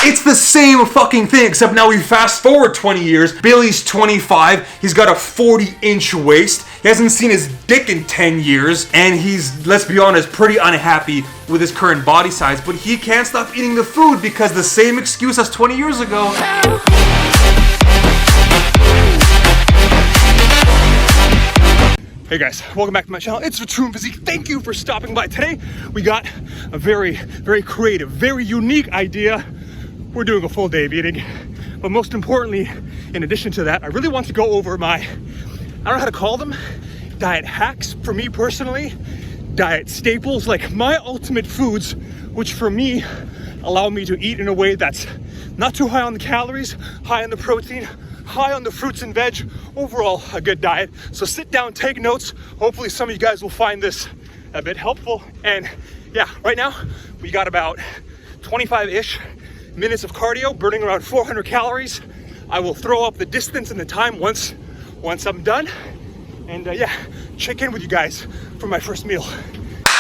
It's the same fucking thing, except now we fast forward 20 years. Bailey's 25, he's got a 40-inch waist, he hasn't seen his dick in 10 years, and he's, let's be honest, pretty unhappy with his current body size, but he can't stop eating the food because the same excuse as 20 years ago. Hey guys, welcome back to my channel. It's VitruvianPhysique. Thank you for stopping by. Today, we got a very creative, very unique idea. We're doing a full day of eating, but most importantly, in addition to that, I really want to go over my, I don't know how to call them, diet hacks for me personally, diet staples, like my ultimate foods, which for me, allow me to eat in a way that's not too high on the calories, high on the protein, high on the fruits and veg, overall a good diet. So sit down, take notes. Hopefully some of you guys will find this a bit helpful. And yeah, right now we got about 25-ish minutes of cardio, burning around 400 calories. I will throw up the distance and the time once I'm done. And yeah, check in with you guys for my first meal.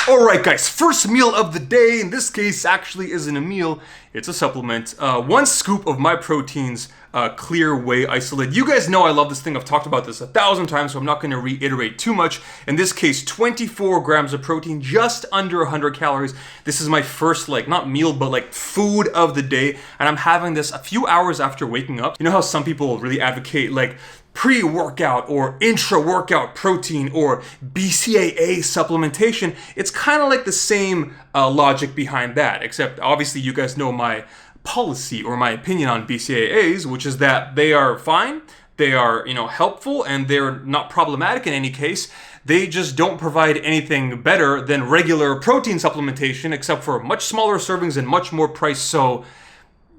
All right, guys, first meal of the day. In this case, actually isn't a meal, it's a supplement. 1 scoop of my proteins, clear whey isolate. You guys know I love this thing. I've talked about this 1,000 times, so I'm not going to reiterate too much. In this case, 24 grams of protein, just under 100 calories. This is my first, like, not meal, but like food of the day. And I'm having this a few hours after waking up. You know how some people really advocate, like, pre-workout or intra-workout protein or BCAA supplementation? It's kind of like the same logic behind that, except obviously you guys know my policy or my opinion on BCAAs, which is that they are fine, they are, you know, helpful, and they're not problematic in any case. They just don't provide anything better than regular protein supplementation, except for much smaller servings and much more price. So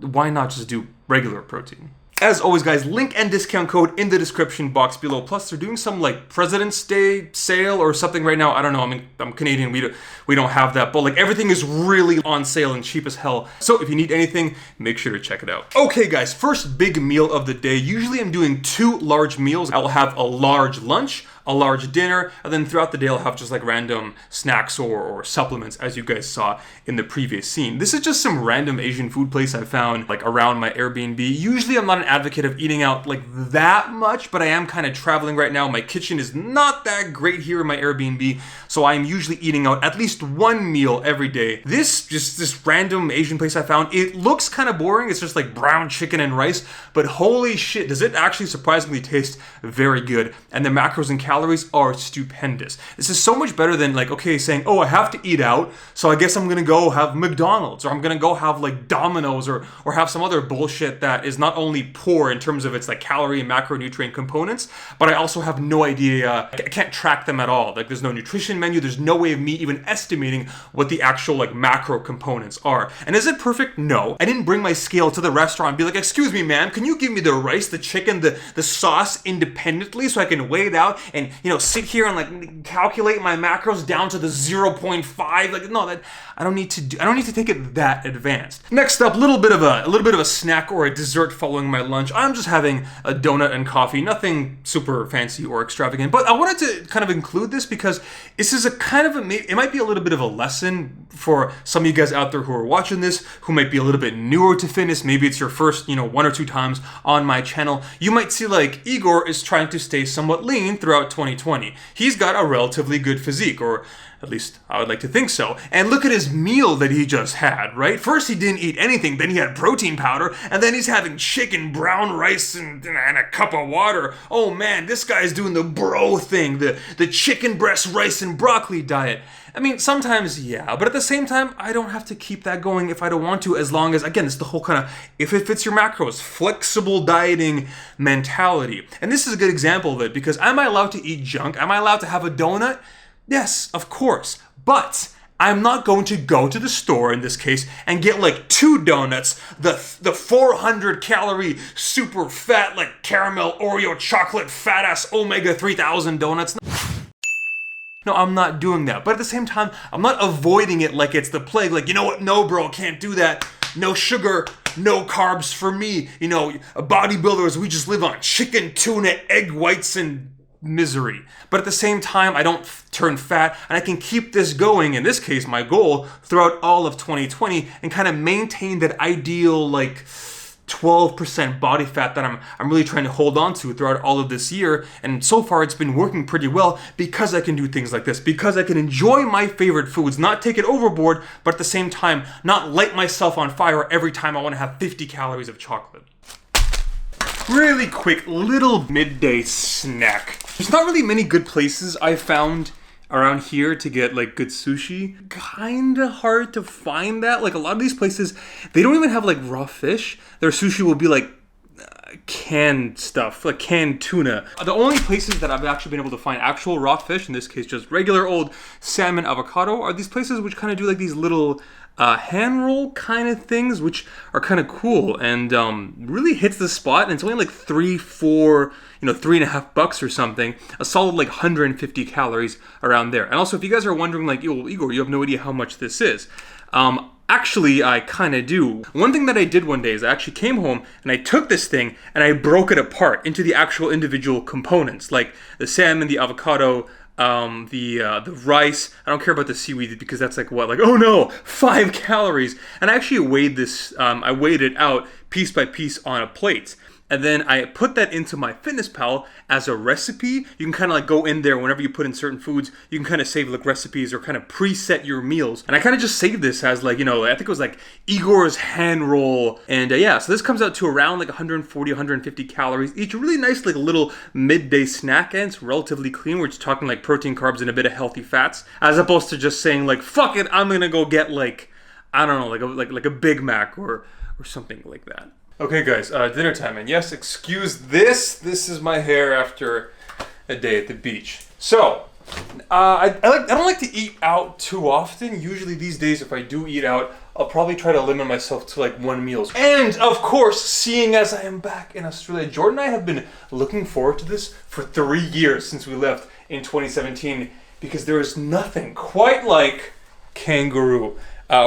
why not just do regular protein? As always, guys, link and discount code in the description box below. Plus, they're doing some like President's Day sale or something right now. I don't know. I mean, I'm Canadian. We don't have that, but like everything is really on sale and cheap as hell. So if you need anything, make sure to check it out. Okay, guys, first big meal of the day. Usually, I'm doing 2 large meals. I will have a large lunch, a large dinner, and then throughout the day I'll have just like random snacks or supplements, as you guys saw in the previous scene. This is just some random Asian food place I found like around my Airbnb. Usually I'm not an advocate of eating out like that much, but I am kind of traveling right now. My kitchen is not that great here in my Airbnb, so I'm usually eating out at least 1 meal every day. This random Asian place I found, it looks kind of boring. It's just like brown chicken and rice, but holy shit, does it actually surprisingly taste very good. And the macros and calories are stupendous. This is so much better than like, okay, saying, oh, I have to eat out, so I guess I'm gonna go have McDonald's, or I'm gonna go have like Domino's, or have some other bullshit that is not only poor in terms of its like calorie and macronutrient components, but I also have no idea, I can't track them at all. Like there's no nutrition menu, there's no way of me even estimating what the actual like macro components are. And is it perfect? No. I didn't bring my scale to the restaurant and be like, excuse me, ma'am, can you give me the rice, the chicken, the sauce independently so I can weigh it out and, you know, sit here and like calculate my macros down to the 0.5? Like, no, that I don't need to take it that advanced. Next up, a little bit of a snack or a dessert following my lunch. I'm just having a donut and coffee, nothing super fancy or extravagant, but I wanted to kind of include this because this is a kind of it might be a little bit of a lesson for some of you guys out there who are watching this, who might be a little bit newer to fitness. Maybe it's your first, 1 or 2 times on my channel. You might see like Igor is trying to stay somewhat lean throughout 2020. He's got a relatively good physique, or at least I would like to think so. And look at his meal that he just had, right? First he didn't eat anything, then he had protein powder, and then he's having chicken, brown rice, and a cup of water. Oh man, this guy's doing the bro thing, the chicken breast rice and broccoli diet. I mean, sometimes, yeah, but at the same time, I don't have to keep that going if I don't want to, as long as, again, it's the whole kind of, if it fits your macros, flexible dieting mentality. And this is a good example of it, because am I allowed to eat junk? Am I allowed to have a donut? Yes, of course, but I'm not going to go to the store in this case and get like 2 donuts, the 400 calorie super fat like caramel Oreo chocolate fat ass omega 3000 donuts. No, I'm not doing that. But at the same time, I'm not avoiding it like it's the plague. Like, you know what? No, bro, can't do that. No sugar, no carbs for me. Bodybuilders, we just live on chicken, tuna, egg whites, and misery. But at the same time, I don't turn fat, and I can keep this going, in this case, my goal, throughout all of 2020, and kind of maintain that ideal, like, 12% body fat that I'm really trying to hold on to throughout all of this year. And so far it's been working pretty well because I can do things like this, because I can enjoy my favorite foods, not take it overboard, but at the same time not light myself on fire every time I want to have 50 calories of chocolate. Really quick little midday snack. There's not really many good places I found around here to get like good sushi. Kinda hard to find that. Like a lot of these places, they don't even have like raw fish. Their sushi will be like canned stuff, like canned tuna. The only places that I've actually been able to find actual raw fish, in this case just regular old salmon avocado, are these places which kind of do like these little hand roll kind of things, which are kind of cool and really hits the spot. And it's only like $3.5 or something. A solid like 150 calories around there. And also, if you guys are wondering, like, yo, Igor, you have no idea how much this is. Actually, I kind of do. One thing that I did one day is I actually came home and I took this thing and I broke it apart into the actual individual components, like the salmon, the avocado, the rice. I don't care about the seaweed because that's like what, like, oh no, 5 calories. And I actually weighed this, I weighed it out piece by piece on a plate. And then I put that into my MyFitnessPal as a recipe. You can kind of like go in there whenever you put in certain foods, you can kind of save like recipes or kind of preset your meals. And I kind of just saved this as like, you know, I think it was like Igor's hand roll. And yeah, so this comes out to around like 140, 150 calories each. A really nice like little midday snack, and it's relatively clean. We're just talking like protein, carbs, and a bit of healthy fats, as opposed to just saying like, fuck it, I'm gonna go get like, I don't know, like a Big Mac or something like that. Okay guys, dinner time, and yes, excuse this. This is my hair after a day at the beach. So, I don't like to eat out too often. Usually these days, if I do eat out, I'll probably try to limit myself to like 1 meal. And of course, seeing as I am back in Australia, Jordan and I have been looking forward to this for 3 years since we left in 2017, because there is nothing quite like kangaroo.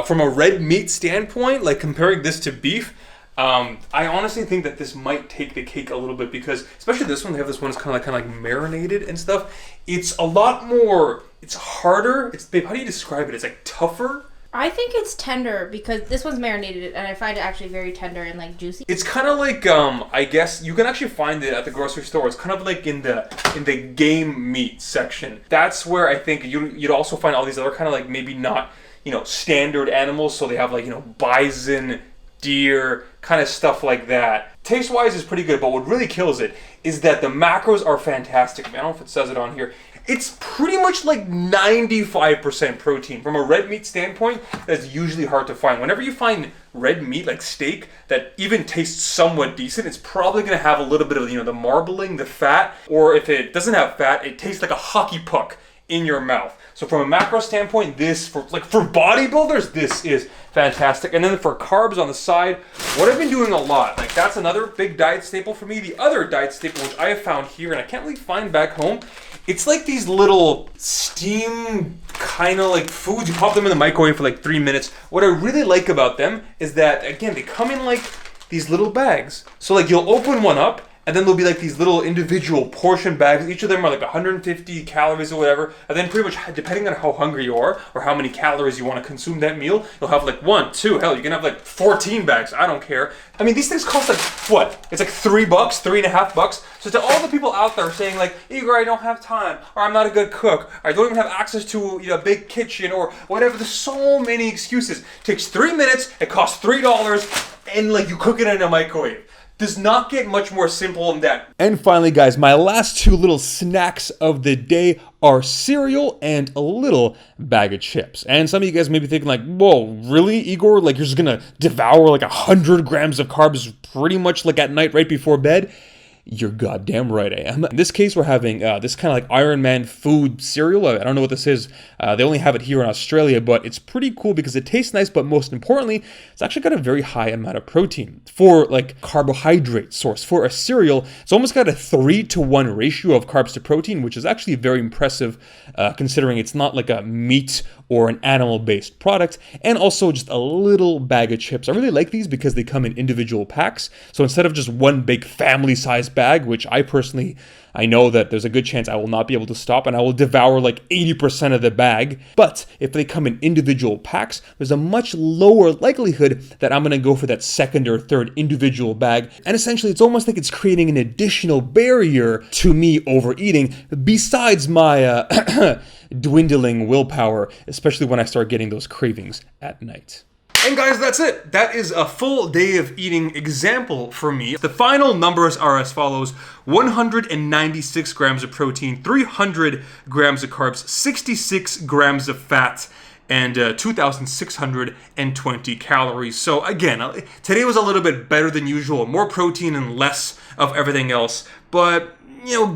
From a red meat standpoint, like comparing this to beef, I honestly think that this might take the cake a little bit, because especially this one, they have this one that's kind of like marinated and stuff. It's a lot more, it's harder. Babe, how do you describe it? It's like tougher. I think it's tender because this one's marinated, and I find it actually very tender and like juicy. It's kind of like I guess you can actually find it at the grocery store. It's kind of like in the game meat section. That's where I think you'd also find all these other kind of like maybe not, you know, standard animals. So they have like, you know, bison, deer, kind of stuff like that. Taste wise is pretty good, but what really kills it is that the macros are fantastic. I don't know if it says it on here. It's pretty much like 95% protein. From a red meat standpoint, that's usually hard to find. Whenever you find red meat, like steak, that even tastes somewhat decent, it's probably gonna have a little bit of, you know, the marbling, the fat, or if it doesn't have fat, it tastes like a hockey puck in your mouth. So from a macro standpoint, this, for bodybuilders, this is fantastic. And then for carbs on the side, what I've been doing a lot, like that's another big diet staple for me. The other diet staple, which I have found here and I can't really find back home, it's like these little steam kind of like foods. You pop them in the microwave for like 3 minutes. What I really like about them is that, again, they come in like these little bags. So like you'll open one up, and then there'll be like these little individual portion bags. Each of them are like 150 calories or whatever. And then pretty much, depending on how hungry you are or how many calories you want to consume that meal, you'll have like 1, 2, hell, you can have like 14 bags. I don't care. I mean, these things cost like, what? It's like $3, $3.50. So to all the people out there saying like, Igor, I don't have time, or I'm not a good cook, or I don't even have access to, you know, a big kitchen, or whatever. There's so many excuses. It takes 3 minutes, it costs $3, and like you cook it in a microwave. Does not get much more simple than that. And finally, guys, my last 2 little snacks of the day are cereal and a little bag of chips. And some of you guys may be thinking like, whoa, really, Igor? Like you're just gonna devour like 100 grams of carbs pretty much like at night right before bed? You're goddamn right I am. In this case, we're having this kind of like Iron Man food cereal. I don't know what this is. They only have it here in Australia, but it's pretty cool because it tastes nice, but most importantly, it's actually got a very high amount of protein. For like carbohydrate source, for a cereal, it's almost got a 3-to-1 ratio of carbs to protein, which is actually very impressive considering it's not like a meat or an animal-based product. And also just a little bag of chips. I really like these because they come in individual packs. So instead of just one big family-sized bag, which I know that there's a good chance I will not be able to stop, and I will devour like 80% of the bag. But if they come in individual packs, there's a much lower likelihood that I'm gonna go for that second or third individual bag. And essentially, it's almost like it's creating an additional barrier to me overeating, besides my dwindling willpower, especially when I start getting those cravings at night. And guys, that's it. That is a full day of eating example for me. The final numbers are as follows: 196 grams of protein, 300 grams of carbs, 66 grams of fat, and 2,620 calories. So again, today was a little bit better than usual, more protein and less of everything else, but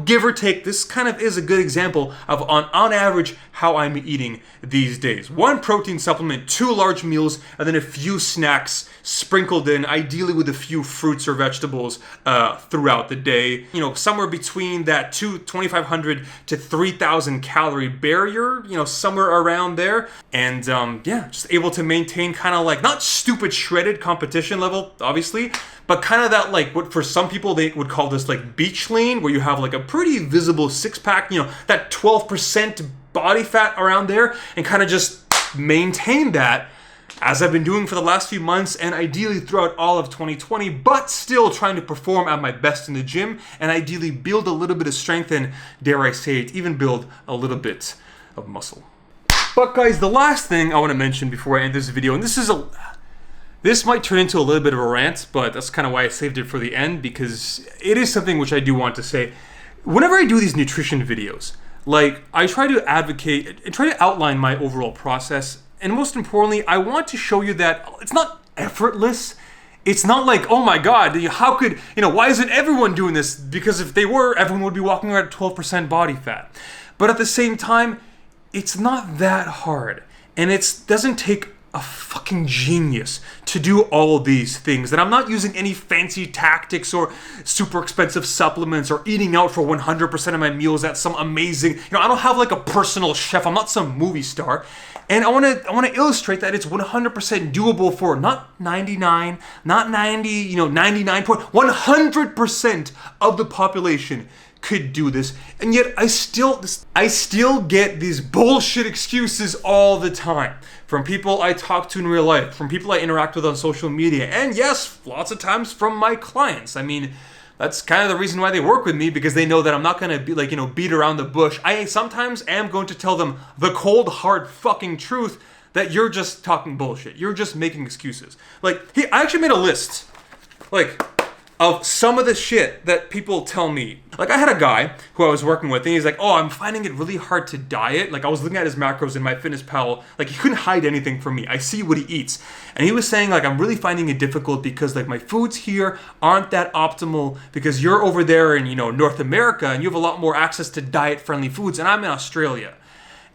give or take, this kind of is a good example of on average how I'm eating these days. 1 protein supplement, 2 large meals, and then a few snacks sprinkled in, ideally with a few fruits or vegetables throughout the day. Somewhere between that 2,500 to 3,000 calorie barrier, somewhere around there. And just able to maintain kind of like, not stupid shredded competition level, obviously, but kind of that, like, what for some people they would call this like beach lean, where you have like a pretty visible six-pack, that 12% body fat around there, and kind of just maintain that as I've been doing for the last few months, and ideally throughout all of 2020, but still trying to perform at my best in the gym, and ideally build a little bit of strength, and dare I say it, even build a little bit of muscle. But guys, the last thing I want to mention before I end this video, and this might turn into a little bit of a rant, but that's kind of why I saved it for the end, because it is something which I do want to say. Whenever I do these nutrition videos, like, I try to advocate and try to outline my overall process, and most importantly, I want to show you that it's not effortless. It's not like, oh my God, how could, why isn't everyone doing this? Because if they were, everyone would be walking around at 12% body fat. But at the same time, it's not that hard, and it doesn't take a fucking genius to do all of these things. And I'm not using any fancy tactics or super expensive supplements or eating out for 100% of my meals at some amazing, I don't have like a personal chef. I'm not some movie star. And I want to illustrate that it's 100% doable for not 99, not 90, 100% of the population could do this. And yet I still get these bullshit excuses all the time from people I talk to in real life, from people I interact with on social media, and yes, lots of times from my clients. I mean, that's kind of the reason why they work with me, because they know that I'm not going to be like, beat around the bush. I sometimes am going to tell them the cold, hard fucking truth that you're just talking bullshit. You're just making excuses. Like, I actually made a list, like, of some of the shit that people tell me. Like, I had a guy who I was working with, and he's like, oh, I'm finding it really hard to diet. Like, I was looking at his macros in MyFitnessPal. Like, he couldn't hide anything from me. I see what he eats. And he was saying, like, I'm really finding it difficult because, like, my foods here aren't that optimal because you're over there in, North America, and you have a lot more access to diet-friendly foods, and I'm in Australia.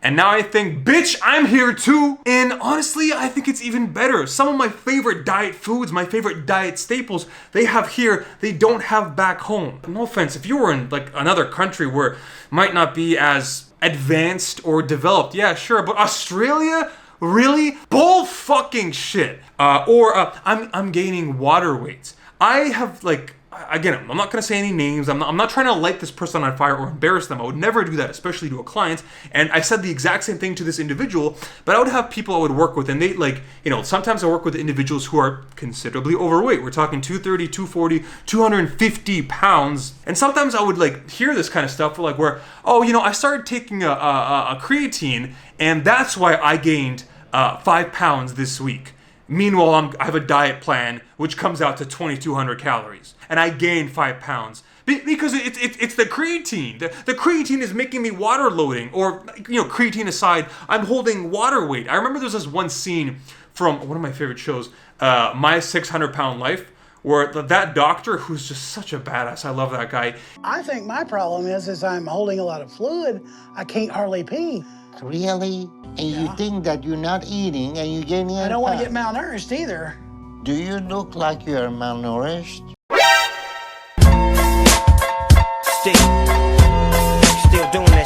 And now I think, bitch, I'm here too. And honestly, I think it's even better. Some of my favorite diet foods, my favorite diet staples, they have here, they don't have back home. No offense, if you were in like another country where it might not be as advanced or developed, yeah, sure, but Australia? Really? Bull fucking shit. I'm gaining water weight. I have like, again, I'm not going to say any names. I'm not trying to light this person on fire or embarrass them. I would never do that, especially to a client. And I said the exact same thing to this individual, but I would have people I would work with, and they like, sometimes I work with individuals who are considerably overweight. We're talking 230, 240, 250 pounds. And sometimes I would like hear this kind of stuff where, oh, I started taking a creatine, and that's why I gained 5 pounds this week. Meanwhile, I have a diet plan which comes out to 2,200 calories, and I gain 5 pounds because it's the creatine. The creatine is making me water loading, or creatine aside, I'm holding water weight. I remember there's this one scene from one of my favorite shows, My 600 Pound Life, where that doctor, who's just such a badass, I love that guy. I think my problem is I'm holding a lot of fluid. I can't hardly pee. Really? And you think that you're not eating and you're gaining I don't want to get malnourished either. Do you look like you're malnourished? Still doing that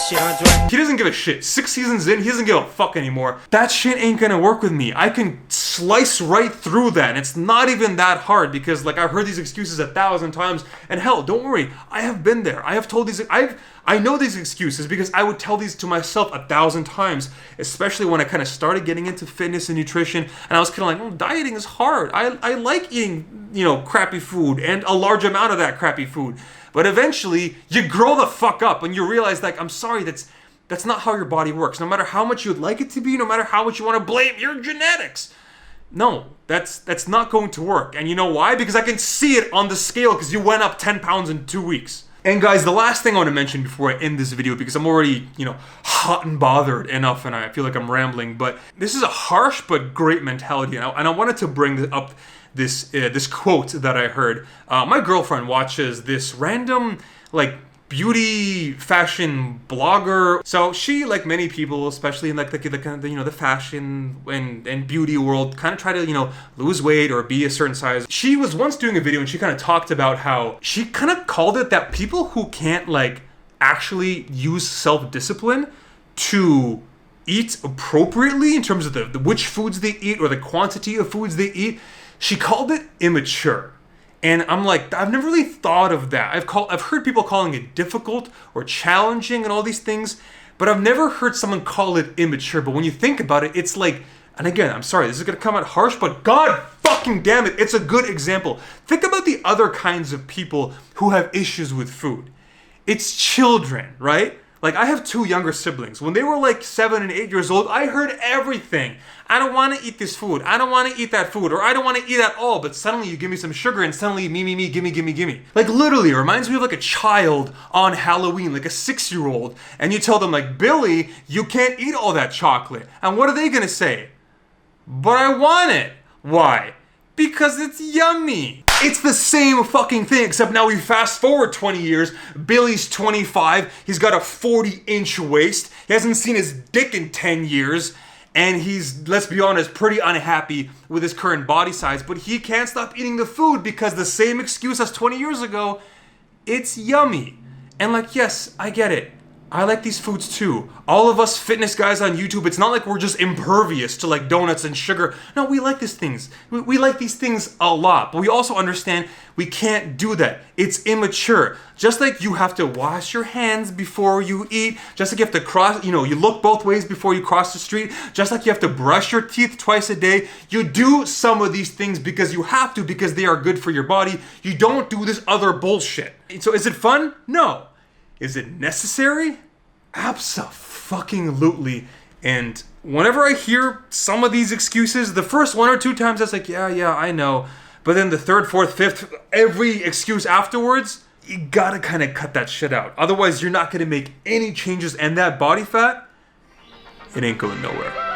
He doesn't give a shit. 6 seasons in, he doesn't give a fuck anymore. That shit ain't gonna work with me. I can slice right through that, and it's not even that hard because, like, I've heard these excuses 1,000 times, and hell, don't worry, I have been there. I have told these, I know these excuses because I would tell these to myself 1,000 times, especially when I kind of started getting into fitness and nutrition, and I was kind of like, dieting is hard. I like eating, you know, crappy food and a large amount of that crappy food. But eventually, you grow the fuck up and you realize, like, I'm sorry, that's not how your body works. No matter how much you'd like it to be, no matter how much you want to blame your genetics. No, that's not going to work. And you know why? Because I can see it on the scale because you went up 10 pounds in 2 weeks. And guys, the last thing I want to mention before I end this video, because I'm already, you know, hot and bothered enough and I feel like I'm rambling, but this is a harsh but great mentality. And I wanted to bring up this quote that I heard. My girlfriend watches this random, like, beauty fashion blogger. So she, like many people, especially in like the kind of, you know, the fashion and beauty world, kind of try to, you know, lose weight or be a certain size. She was once doing a video and she kind of talked about how she kind of called it that people who can't, like, actually use self-discipline to eat appropriately in terms of the which foods they eat or the quantity of foods they eat, she called it immature. And I'm like, I've never really thought of that. I've heard people calling it difficult or challenging and all these things, but I've never heard someone call it immature. But when you think about it, it's like, and again, I'm sorry, this is gonna come out harsh, but God fucking damn it, it's a good example. Think about the other kinds of people who have issues with food. It's children, right? Like, I have 2 younger siblings. When they were like 7 and 8 years old, I heard everything. I don't want to eat this food. I don't want to eat that food. Or I don't want to eat at all. But suddenly you give me some sugar and suddenly me, gimme. Like, literally, it reminds me of like a child on Halloween, like a 6-year-old. And you tell them, like, Billy, you can't eat all that chocolate. And what are they going to say? But I want it. Why? Because it's yummy. It's the same fucking thing, except now we fast forward 20 years. Billy's 25. He's got a 40-inch waist. He hasn't seen his dick in 10 years. And he's, let's be honest, pretty unhappy with his current body size. But he can't stop eating the food because the same excuse as 20 years ago, it's yummy. And like, yes, I get it. I like these foods too. All of us fitness guys on YouTube, it's not like we're just impervious to like donuts and sugar. No, we like these things. We like these things a lot, but we also understand we can't do that. It's immature. Just like you have to wash your hands before you eat, just like you have to cross, you know, you look both ways before you cross the street, just like you have to brush your teeth twice a day. You do some of these things because you have to, because they are good for your body. You don't do this other bullshit. So is it fun? No. Is it necessary? Abso-fucking-lutely. And whenever I hear some of these excuses, the first 1 or 2 times I was like, yeah, I know. But then the 3rd, 4th, 5th, every excuse afterwards, you gotta kind of cut that shit out. Otherwise, you're not gonna make any changes, and that body fat, it ain't going nowhere.